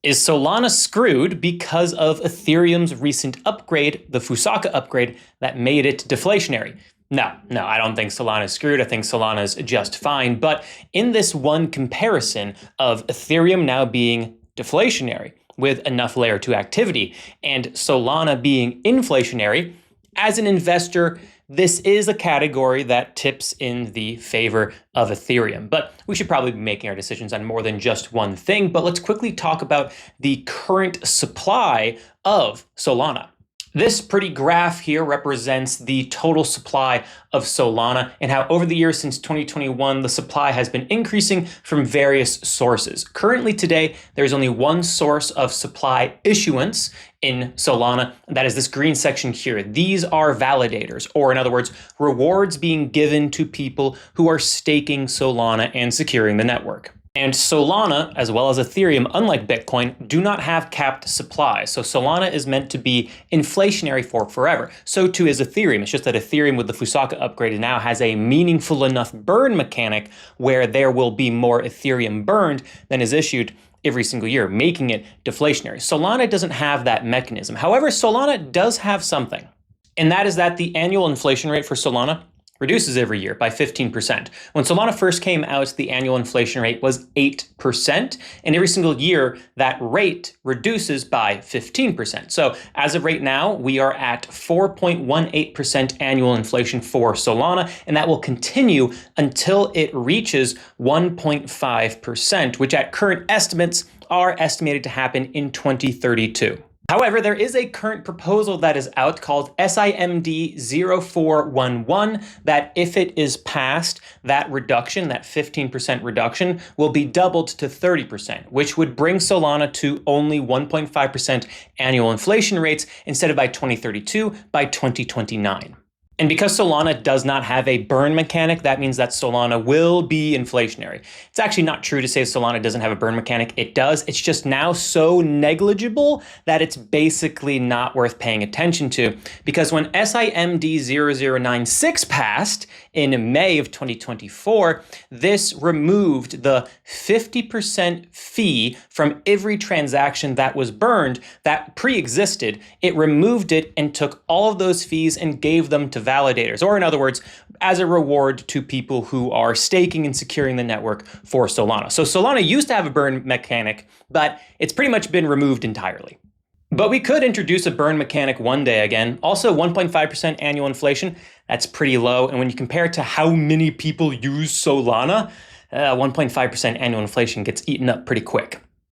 Is Solana screwed because of Ethereum's recent upgrade, the Fusaka upgrade, that made it deflationary? No, I don't think Solana is screwed. I think Solana is just fine. But in this one comparison of Ethereum now being deflationary with enough layer 2 activity and Solana being inflationary, as an investor, this is a category that tips in the favor of Ethereum. But we should probably be making our decisions on more than just one thing. But let's quickly talk about the current supply of Solana. This pretty graph here represents the total supply of Solana and how over the years since 2021, the supply has been increasing from various sources. Currently today, there's only one source of supply issuance in Solana, and that is this green section here. These are validators, or in other words, rewards being given to people who are staking Solana and securing the network. And Solana, as well as Ethereum, unlike Bitcoin, do not have capped supply. So Solana is meant to be inflationary for forever. So too is Ethereum. It's just that Ethereum with the Fusaka upgrade now has a meaningful enough burn mechanic where there will be more Ethereum burned than is issued every single year, making it deflationary. Solana doesn't have that mechanism. However, Solana does have something, and that is that the annual inflation rate for Solana reduces every year by 15%. When Solana first came out, the annual inflation rate was 8%, and every single year that rate reduces by 15%. So as of right now, we are at 4.18% annual inflation for Solana, and that will continue until it reaches 1.5%, which at current estimates are estimated to happen in 2032. However, there is a current proposal that is out called SIMD 0411 that if it is passed, that reduction, that 15% reduction, will be doubled to 30%, which would bring Solana to only 1.5% annual inflation rates instead of by 2032, by 2029. And because Solana does not have a burn mechanic, that means that Solana will be inflationary. It's actually not true to say Solana doesn't have a burn mechanic. It does. It's just now so negligible that it's basically not worth paying attention to. Because when SIMD 0096 passed in May of 2024, this removed the 50% fee from every transaction that was burned that pre-existed. It removed it and took all of those fees and gave them to validators, or in other words, as a reward to people who are staking and securing the network for Solana. So Solana used to have a burn mechanic, but it's pretty much been removed entirely. But we could introduce a burn mechanic one day again. Also, 1.5% annual inflation, that's pretty low. And when you compare it to how many people use Solana, 1.5% annual inflation gets eaten up pretty quick.